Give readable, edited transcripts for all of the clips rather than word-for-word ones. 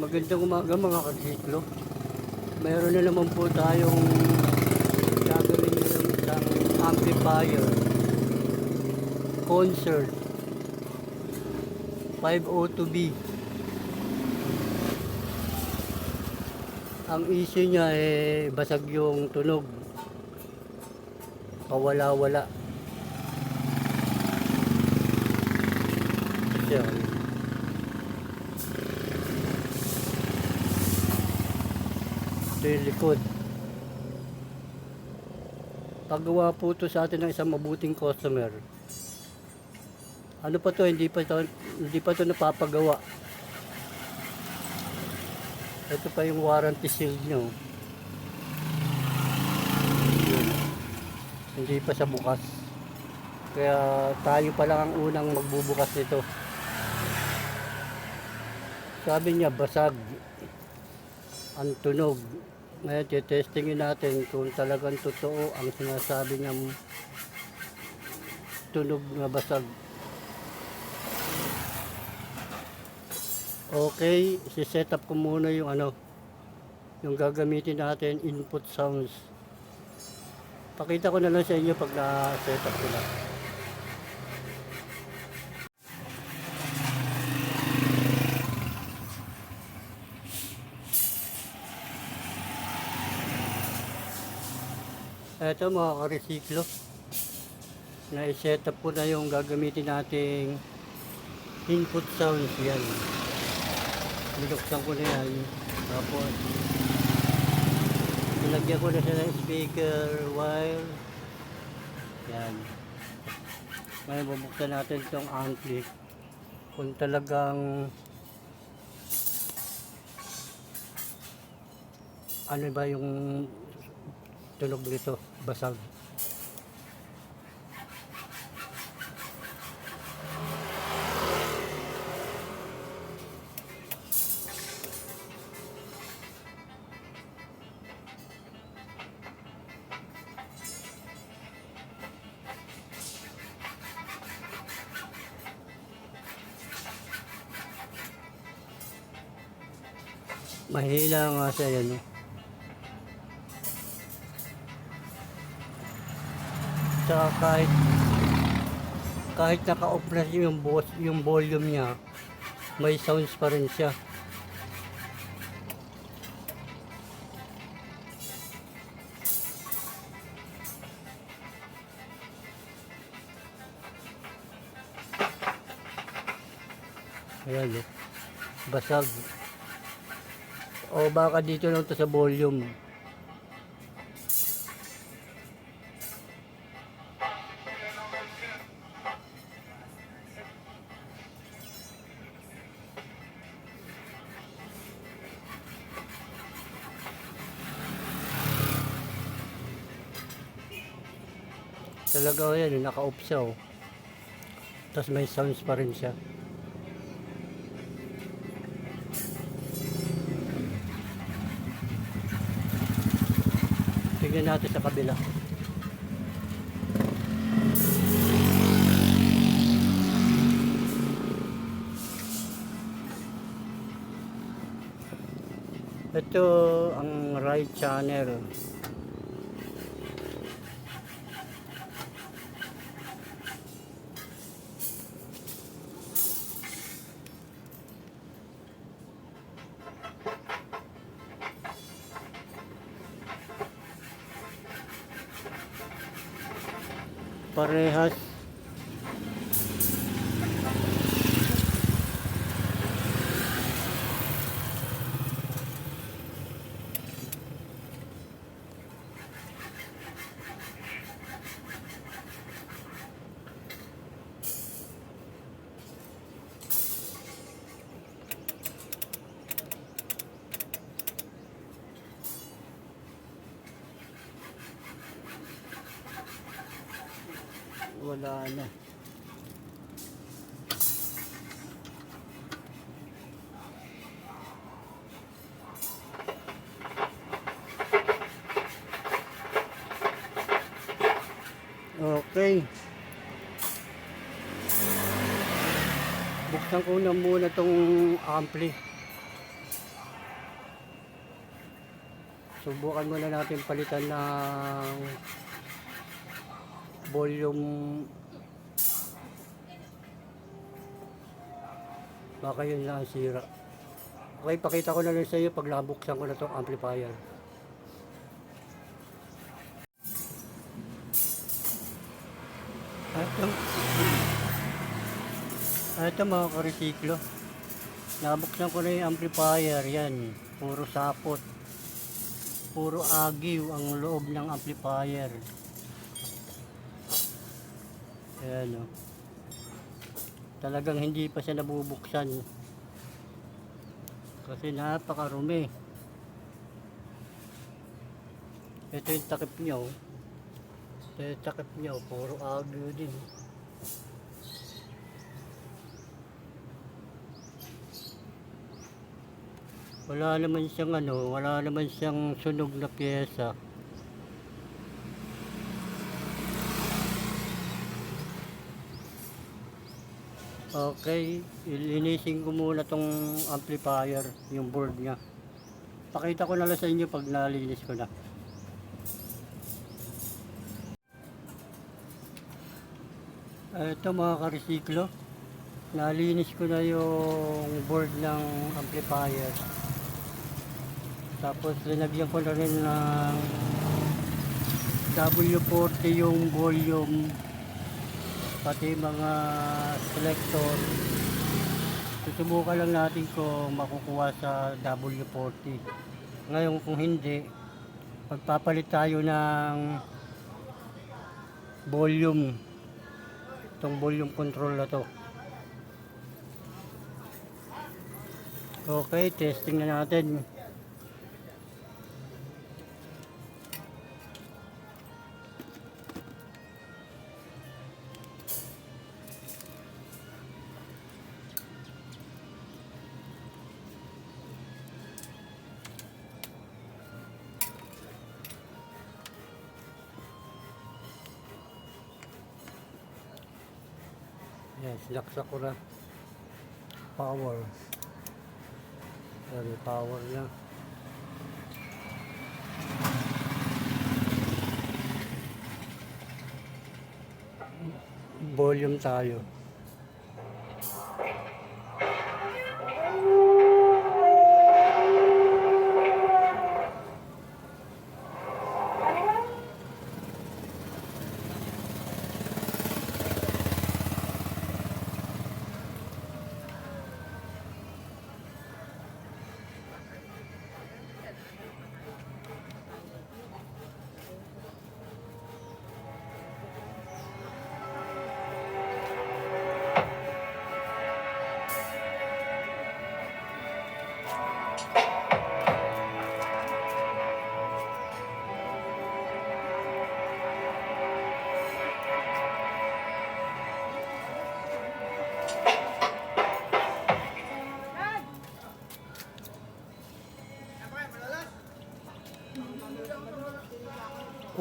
Magandang umaga mga kasiklo. Mayroon na naman po tayong gagawin ng isang amplifier concert 502B. Ang issue niya basag yung tunog, pawala-wala siya. Ito yung likod. Paggawa po ito sa atin ng isang mabuting customer. Ano pa to, hindi pa to napapagawa. Ito pa yung warranty shield nyo. Yun. Hindi pa siya bukas. Kaya tayo pa lang ang unang magbubukas nito. Sabi niya basag ang tunog. Ngayon testingin natin kung talagang totoo ang sinasabi niyang tunog na basag. Okay, si-set up ko muna yung yung gagamitin natin input sounds. Pakita ko na lang sa inyo pag na-set up ko na. Eto mga karesiklo, na-set up ko na yung gagamitin nating input sounds. Yan, binuksan ko na yan, tapos nilagyan ko na siya ng speaker wire. Yan, ngayon bubuksan natin itong ampli kung talagang ano ba yung tunog nito, basag. Mahina nga siya yan, no? Tsaka kahit naka-off na yung volume niya, may sounds pa rin siya. Ayan, no? Basag. O baka dito lang to sa volume. Talaga yan, naka-off siya, oh. Tapos may sounds pa rin siya. Tingnan natin sa kabila. Ito ang right channel. Parehas. Wala na. Okay. Buksan ko na muna tong ampli. Subukan muna natin palitan ng volume. Baka yun lang ang sira. Okay, pakita ko na lang sa iyo pag nabuksan ko na itong amplifier. Ito mga karesiklo, nabuksan ko na yung amplifier. Yan, puro sapot, puro agiw ang loob ng amplifier. Ayan o, talagang hindi pa siya nabubuksan kasi napakarumi. Ito yung takip niya o. Ito yung takip niya o, puro agiw din. Wala naman siyang wala naman siyang sunog na pyesa. Okay, ilinisin ko muna tong amplifier, yung board niya. Pakita ko na lang sa inyo pag nalinis ko na. Ito mga karesiklo, nalinis ko na yung board ng amplifier. Tapos linagyan ko na rin ng W40 yung volume, pati mga selector. Susubukan lang natin kung makukuha sa W40. Ngayon kung hindi, magpapalit tayo ng volume, itong volume control na to. Okay, testing na natin. Yes, sinaksak ko na. Power. Yan, power na. Volume tayo.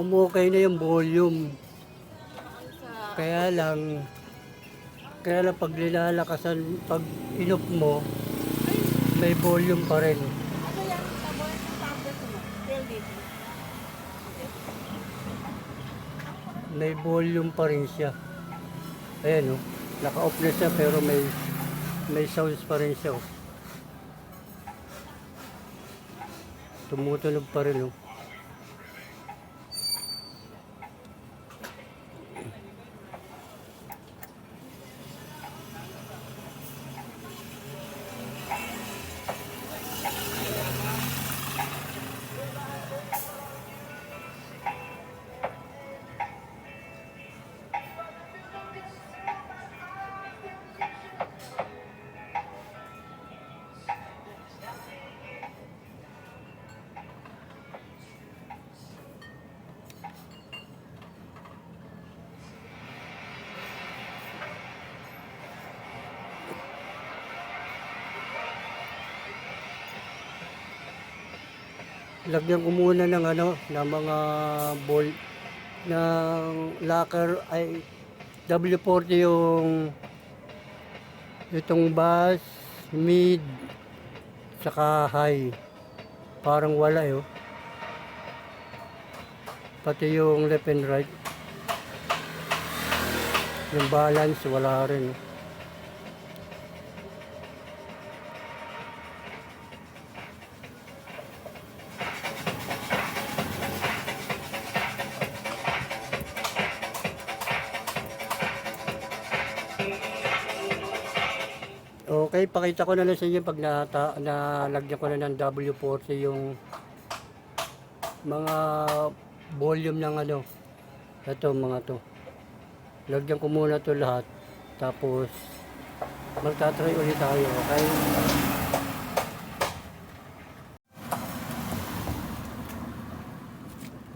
Okay na yung volume. Kaya lang pag nilalakasan, pag inop mo, may volume pa rin. May volume pa rin siya. Ayan o, naka-off na siya pero may sounds pa rin siya o. Tumutunog pa rin o. Lagyan ko muna ng ng mga bolt ng locker ay W40 yung itong bass, mid, saka high. Parang wala Pati yung left and right. Yung balance wala rin. Okay, pakita ko na lang sa inyo pag nalagyan ko na ng W40 yung mga volume ng ano. Ito mga to. Lagyan ko muna to lahat. Tapos magta-try ulit tayo, okay?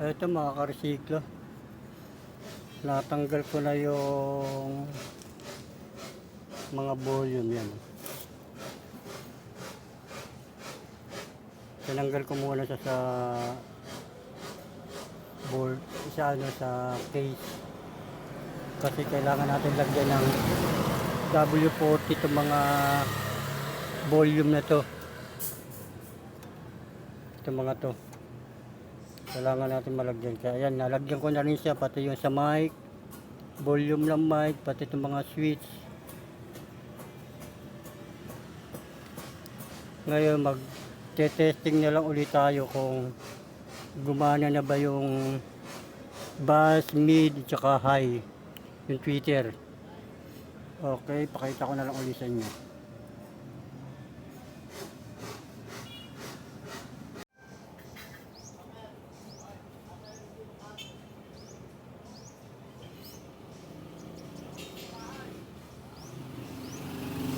Ito mga karesiklo. Natanggal ko na yung mga volume yan. Tinanggal ko muna siya sa board, sa case. Kasi kailangan natin lagyan ng W40 itong mga volume na to. Itong mga to. Kailangan natin malagyan. Kaya yan, nalagyan ko na rin siya pati yung sa mic, volume ng mic, pati itong mga switch. Ngayon mag-testing na lang ulit tayo kung gumana na ba yung bass, mid, tsaka high yung tweeter. Okay, pakita ko na lang ulit sa inyo.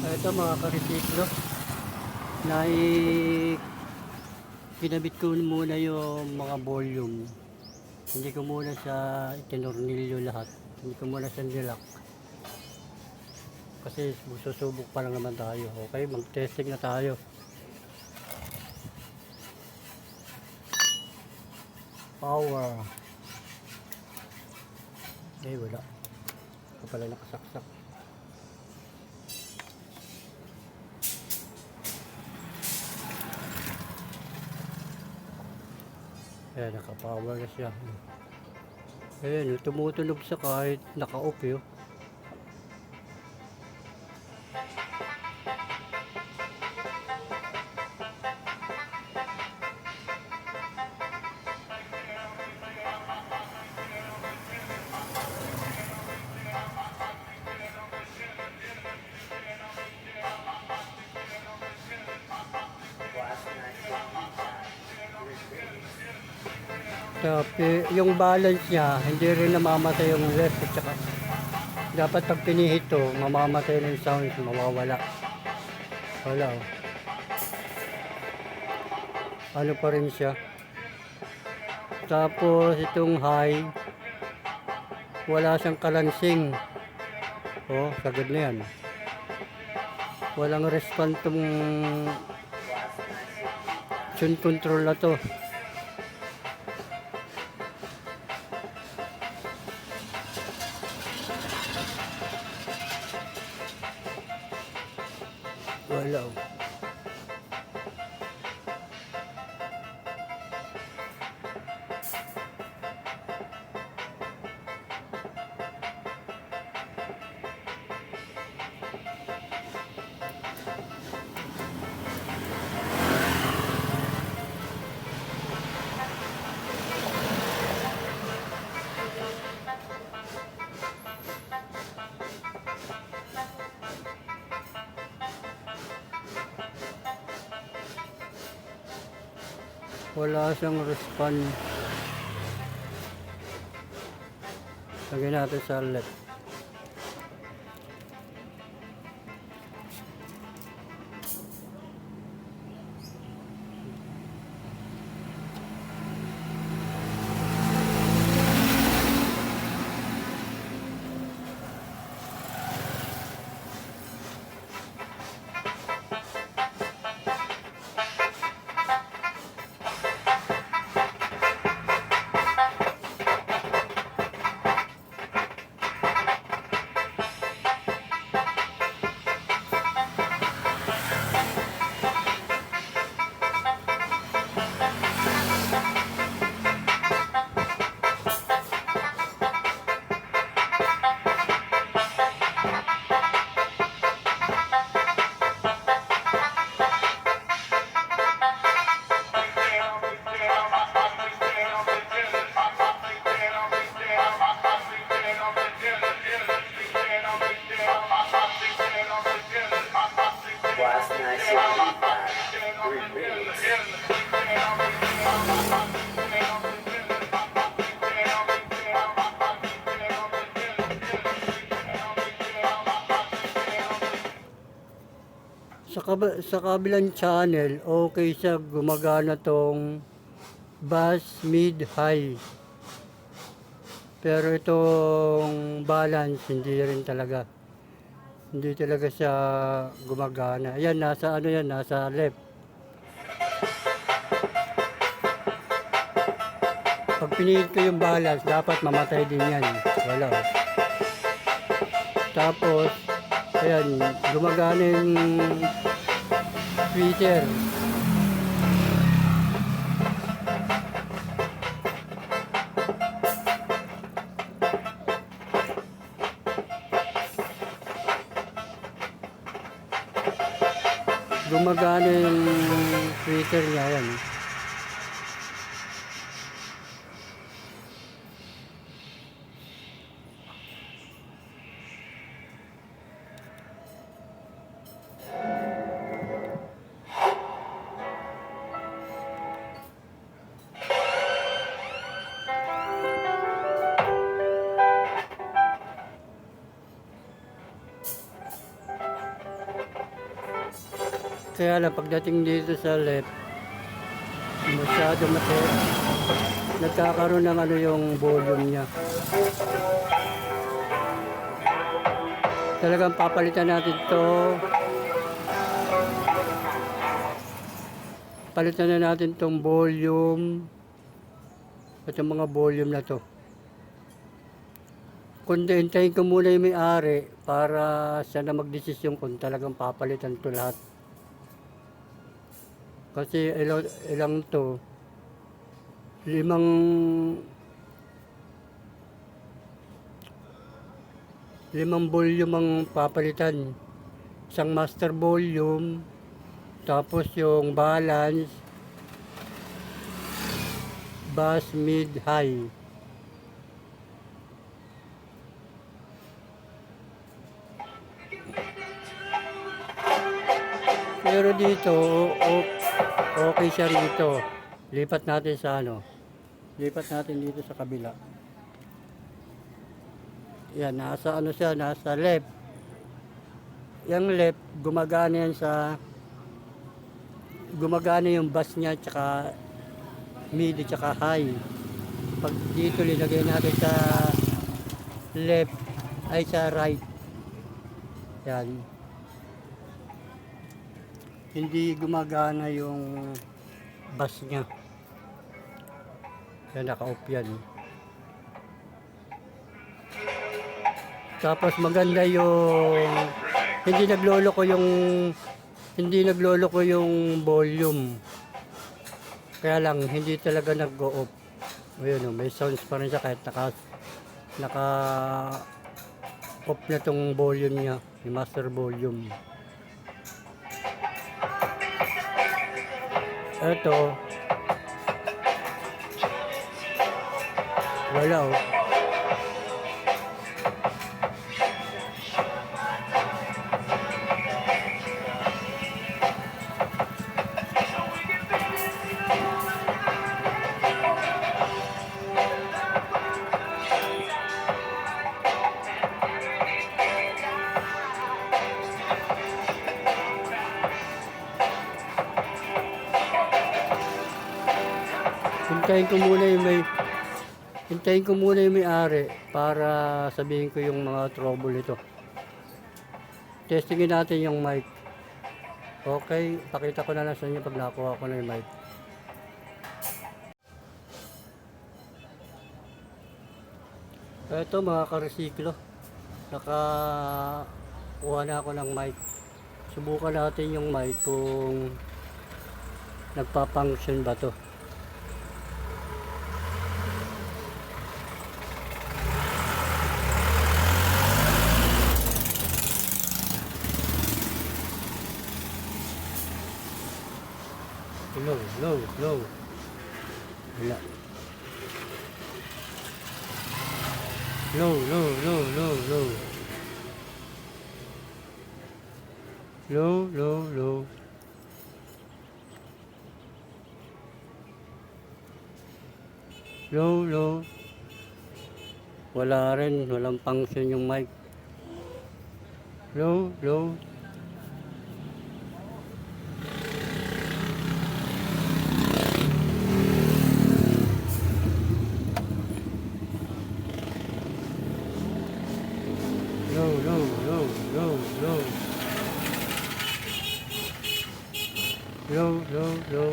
Ito mga karesiklo, kinabit ko muna yung mga volume. Hindi ko muna sa tinornilyo lahat. Hindi ko muna sa nilak. Kasi susubok pa lang naman tayo. Okay, mag-testing na tayo. Power. Okay, wala. Ito pala nakasaksak. Ayan, naka-power na siya. Ayan, tumutunog siya kahit naka-off yun. Tapi yung balance niya, hindi rin namamatay yung left at saka dapat pag pinihit to, mamamatay na yung sound, mawawala. Wala oh. Ano pa rin siya. Tapos itong high, wala siyang kalansing. Oh, sagad na yan. Walang response tong tune control na to. Wala. Wala siyang response. Lagyan natin sa left. sa kabilang channel, okay siya, gumagana tong bass, mid, high. Pero itong balance, hindi rin talaga. Hindi talaga siya gumagana. Ayan, nasa ano yan, nasa left. Pag pinihit ko yung balance, dapat mamatay din yan. Wala. Tapos, ayan, gumagana yung tweeter. Gumagana yung tweeter niya, ayan. Kaya lang, pagdating dito sa left, masyado nagkakaroon ng ano yung volume niya. Talagang papalitan natin to. Palitan na natin tong volume. At yung mga volume na to. Kundi hintayin ko muna yung may-ari para siya na magdesisyon kung talagang papalitan to lahat. Kasi ilang to, limang volume ang papalitan. Isang master volume, tapos yung balance, bass, mid, high. Pero dito, okay siya rito. Lipat natin sa ano. Lipat natin dito sa kabila. Yan, nasa ano siya, nasa left. Yung left, gumagana yan gumagana yung bass niya, tsaka mid, tsaka high. Pag dito, linagay natin sa left, ay sa right. Yan. Hindi gumagana yung bass niya. Yan, naka-off yan. Tapos maganda yung hindi naglolo ko yung volume. Kaya lang hindi talaga nag-go-off. Ayun, may sounds pa rin siya kahit naka off na tong volume niya, yung master volume. Ito, wala oh. Hintayin ko muna yung may-ari para sabihin ko yung mga trouble nito. Testingin natin yung mic. Okay, pakita ko na lang sa inyo pag nakuha ko na yung mic. Ito mga karesiklo, nakakuha na ako ng mic. Subukan natin yung mic kung nagpa-function ba to. Low. Wala. Low. Low. Wala rin, walang function yung mic. Low. Low, low, low, low, low. Low, low, low.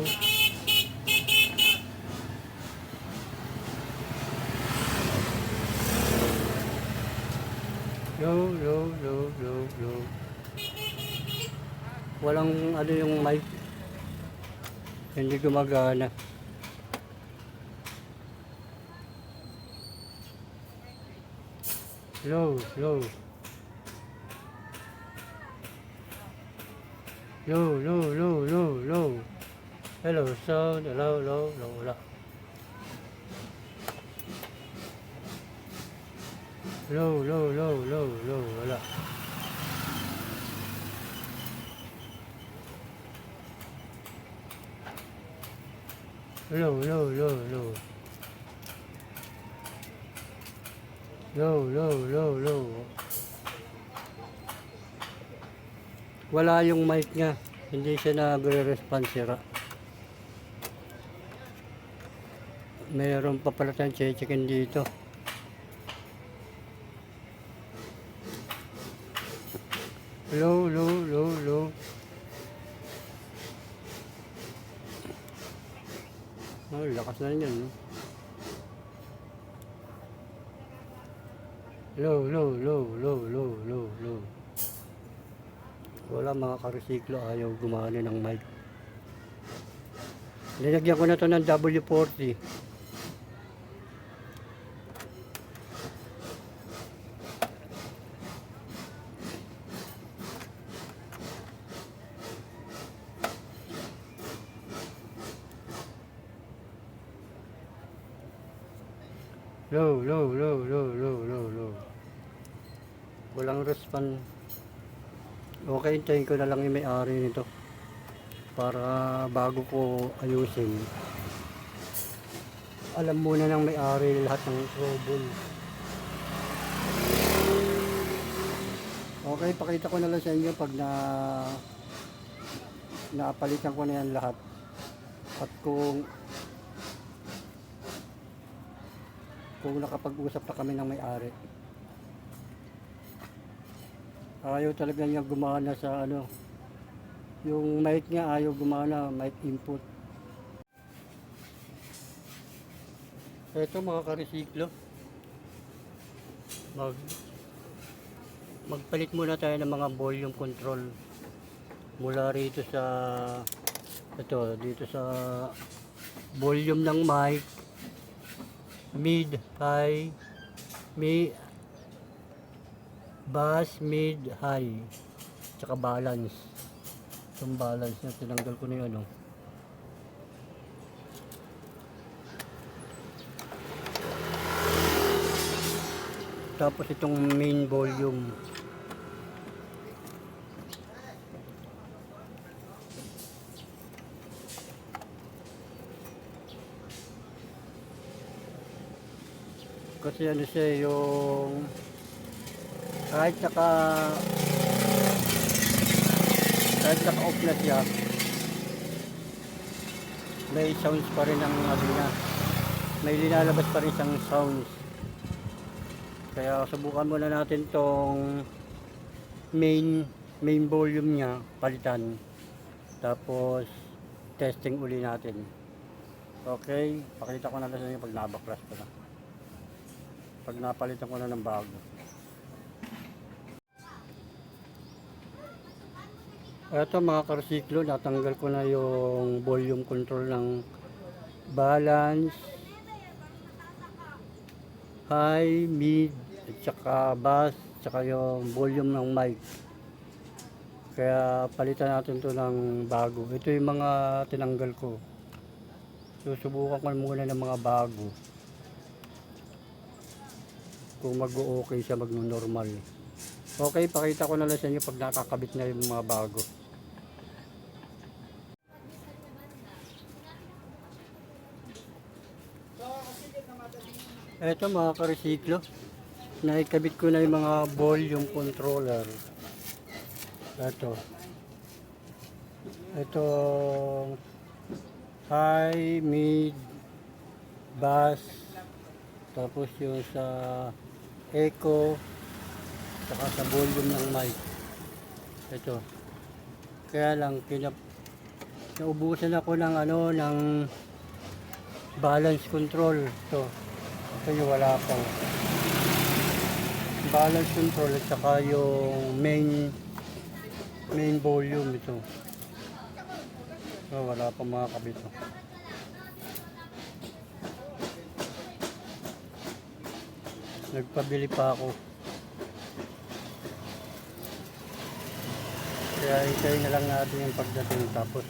Low, low, low, low, low. Walang ano yung mic. Hindi gumagana. Low, low. Low, low, low, low, low. Hello, sound. Low, low, low, wala. Low, low, low, low, low, wala. Low, low, low, low. Low, low, low, low. Wala yung mic niya. Hindi siya nagre-response, sira. Mayroon pa pala tayong che-checkin dito. Low, low, low, low. Oh, lakas na yan, no? Low, low, low, low, low, low, low. Wala, mga karesiklo, ayaw gumana ng mic. Linagyan ko na to ng W40. Low, low, low, low, low, low, low. Walang response. Okay, hintayin ko na lang yung may-ari nito para bago ko ayusin. Alam muna ng may-ari lahat ng trouble. Okay, pakita ko na lang sa inyo pag napalitan ko na yan lahat. At kung nakapag-usap na kami ng may-ari. Ayaw talaga niya gumana sa ano. Yung mic niya ayaw gumana, mic input. Ito mga karesiklo. Magpalit muna tayo ng mga volume control. Mula rito sa dito sa volume ng mic, mid, high, bass, mid, high, tsaka balance. Itong balance na tinanggal ko na yun, ano. Tapos itong main volume. Kasi ano siya, yung kahit naka-off na siya, may sounds pa rin ang ano niya. May linalabas pa rin siyang sounds. Kaya subukan muna natin tong main volume niya, palitan. Tapos testing uli natin. Okay, pakita ko na lang sa inyo pag nabaklas ko na. Pag napalitan ko na ng bago. Ito mga karesiklo, natanggal ko na yung volume control ng balance, high, mid, at saka bass, saka yung volume ng mic. Kaya palitan natin to ng bago. Ito yung mga tinanggal ko. Susubukan ko muna ng mga bago. Kung mag-o-okay siya, mag-normal. Okay, pakita ko na lang sa inyo pag nakakabit na yung mga bago. Eto mga karesiklo, naikabit ko na yung mga volume controller. Ito high, mid, bass, tapos yung sa echo, saka sa volume ng mic. Ito. Kaya lang naubusan ako ng ng balance control. Ito yung wala pang balance control at saka yung main volume ito. Wala pang mga kabit. Nagpabili pa ako. Kaya hintayin na lang natin yung pagdating, tapos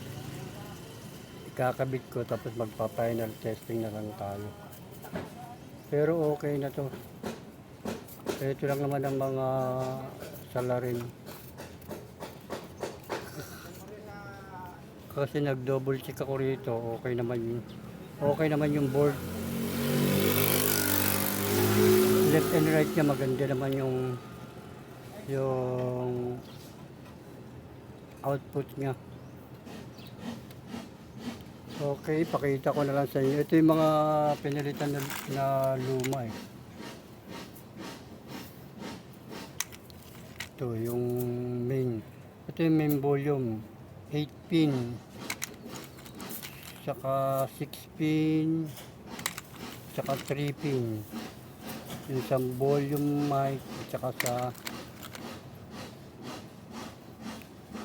ikakabit ko, tapos magpa-final testing na lang tayo. Pero okay na to. Ito lang naman ang mga salarin. Kasi nag-double check ako rito, okay naman yung board. Left and right niya maganda naman yung output niya. Okay, pakita ko na lang sa inyo. Ito yung mga pinalitan na luma Ito yung main. Ito yung main volume. 8 pin. Saka 6 pin. Saka 3 pin. Yung sa volume mic. Saka sa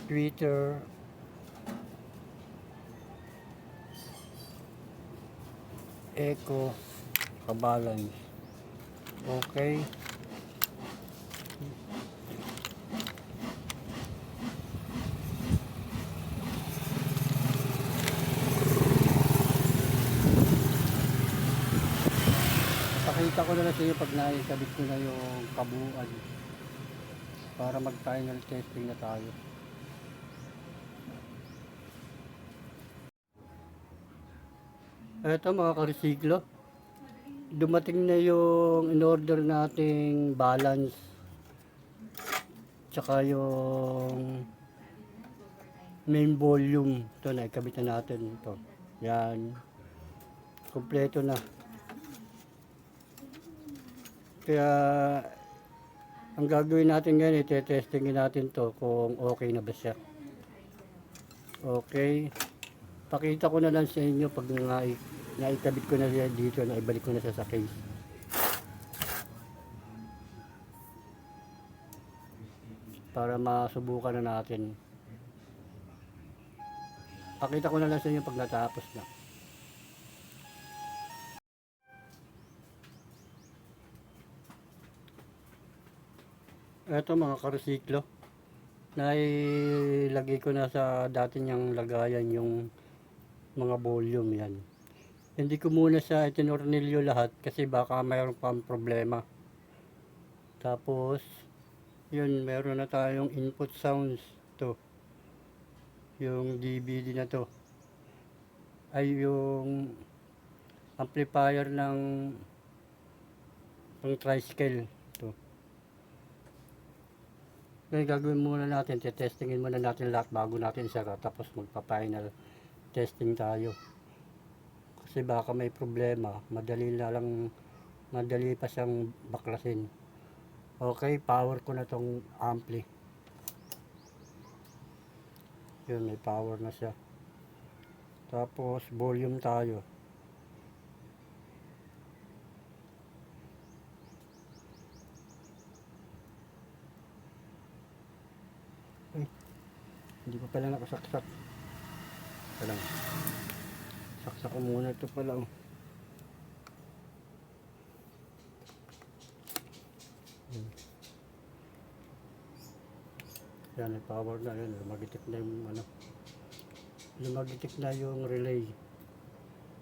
tweeter. Echo. Kabalance. Okay. Pakita ko na lang sa iyo pag naikabit ko na yung kabuuan para mag final testing na tayo. Eto mga karesiklo, dumating na yung in-order nating balance tsaka yung main volume. Ito na, ikabit na natin ito. Yan, kompleto na. Kaya ang gagawin natin ngayon, ite-testingin natin to kung okay na ba siya. Okay, pakita ko na lang sa inyo pag naikabit ko na siya dito, naibalik ko na siya sa case. Para masubukan na natin. Pakita ko na lang sa inyo pag natapos na. Ito mga karesiklo, nailagay ko na sa dati niyang lagayan yung mga volume yan. Hindi ko muna siya itinornilyo lahat kasi baka mayroon pang problema. Tapos yun, meron na tayong input sounds. To yung DVD na to ay yung amplifier ng tricycle. Kaya gagawin muna natin, testingin muna natin lahat bago natin isara, tapos magpa-final testing tayo. Kasi baka may problema, madali pa siyang baklasin. Okay, power ko na tong ampli. Yun, may power na siya. Tapos volume tayo. Hindi pa pala nakasaksak. Palang saksak ko muna ito pala. Yan, may power na yun. Lumagitik na yung lumagitik na yung relay.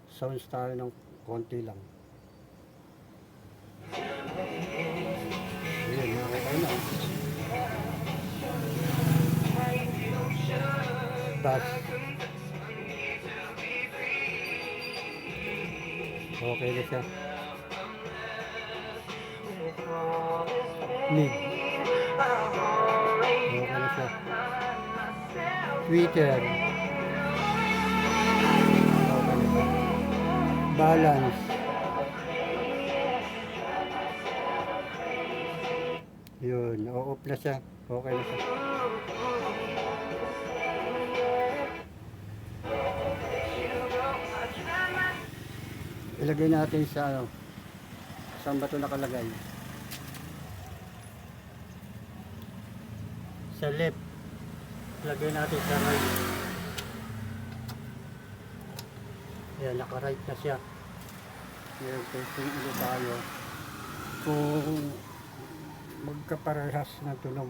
Sounds tayo ng konti lang. Ayan, okay na. Bass. Okay na siya. Mid. Okay na siya. Tweeter. Balance. Yun, o-off na siya. Okay na siya. Ilagay natin sa ano, saan ba ito nakalagay? Sa left. Ilagay natin sa right. Ayan, naka-right na siya. Ngayon, testing ulit tayo kung magkaparehas na tunog.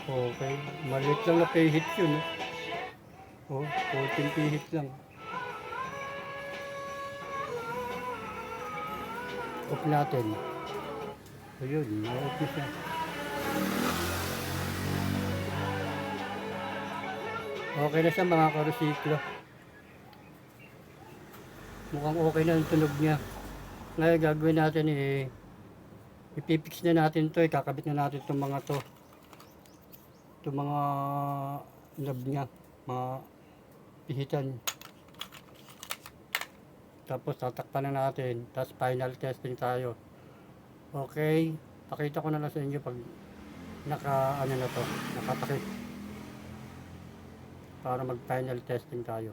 Okay, maliit lang na pihit yun. Oh, 14 pihit lang. Off natin. Ayun, na-off na siya. Okay na siya mga karusiklo. Mukhang okay na ang tunog niya. Ngayon gagawin natin ipipix na natin to, kakabit na natin itong mga to. Itong mga knob niya, mga pihitan. Tapos tatakpan na natin, tapos final testing tayo. Okay, pakita ko na lang sa inyo pag naka na to, nakatakip. Para mag final testing tayo.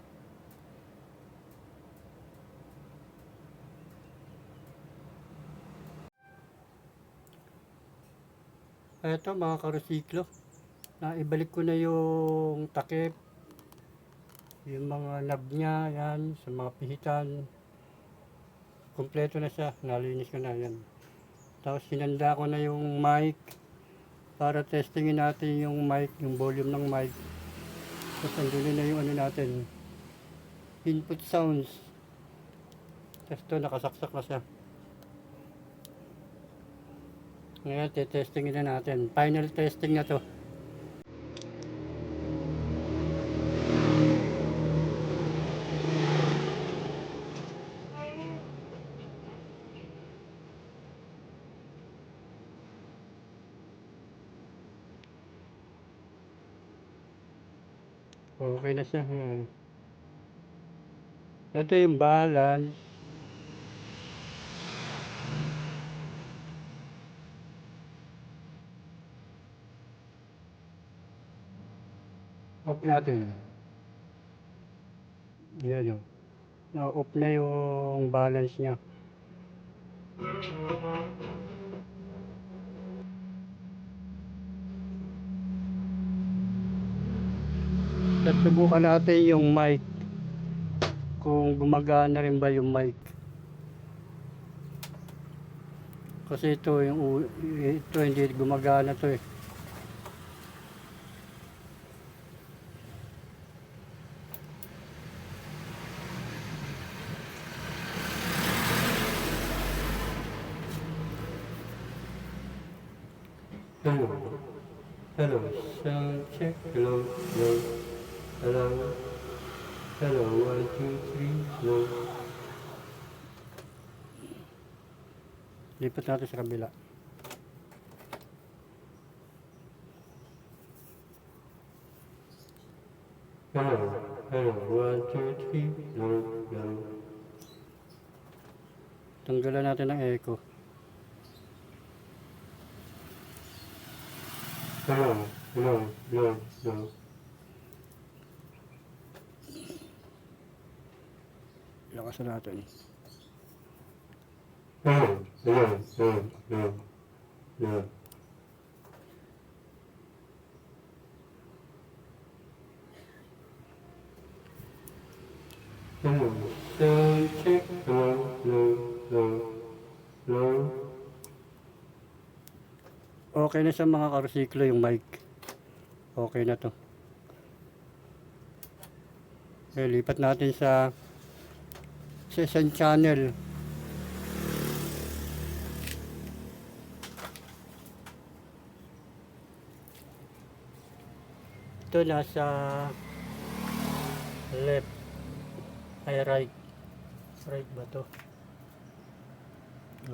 Eto mga karusiklo, naibalik ko na yung takip, yung mga knob niya, yan, sa mga pihitan. Kompleto na siya, nalinis ko na yan. Tapos sinanda ko na yung mic para testingin natin yung mic, yung volume ng mic. Tapos andun na yung ano natin, input sounds. Tapos ito nakasaksak na siya. Ngayon, testingin na natin. Final testing na to. Okay na siya. Ito yung balance. Off natin. Yan yun. Na-off na yung balance niya. At subukan natin yung mic. Kung gumagana rin ba yung mic. Kasi ito hindi gumagana to eh. Hello. Hello. Sound check. Hello. Hello. Hello. Hello. 1, 2, 3. Hello. Lipat natin sa kabila. Hello. Hello. 1, 2, 3. Hello. Hello. Tanggalan natin ang echo. Hello. Hello. Hello. Hello. Lakasan natin. Hello. Hello. Hello. Hello. Hello. Hello. Sound check. Hello. Hello. Hello. Hello. Okay na sa mga karusiklo yung mic. Okay na to. Okay, lipat natin sa isang channel. Ito nasa left ay right. Right ba to?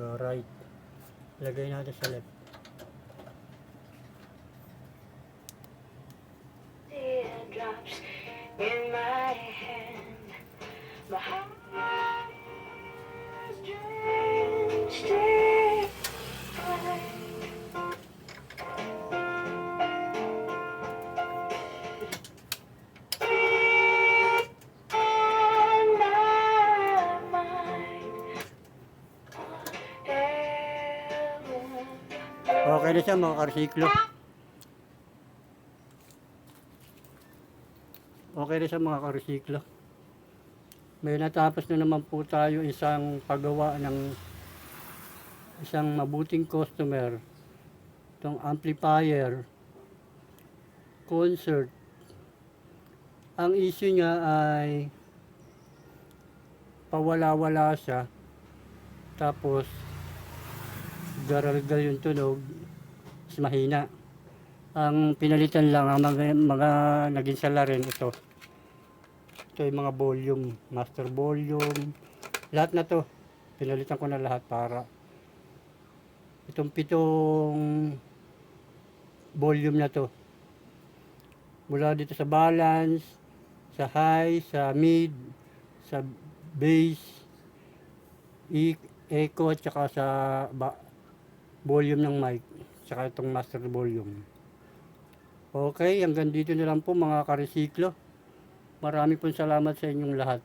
Right. Lagay natin sa left. Teardrops in my hand, my heart is drenched in Okay na siya mga karsiklo. Okay na siya mga karsiklo. May natapos na naman po tayo isang paggawa ng isang mabuting customer. Itong amplifier, concert. Ang issue niya ay pawala-wala siya. Tapos garalgal yung tunog, mas mahina. Ang pinalitan lang, ang mga naging sala rin ito. Ito yung mga volume, master volume, lahat na to. Pinalitan ko na lahat para itong 7 volume na to. Mula dito sa balance, sa high, sa mid, sa bass, echo, at saka sa volume ng mic, saka itong master volume. Okay, hanggang dito na lang po mga karesiklo. Marami pong salamat sa inyong lahat.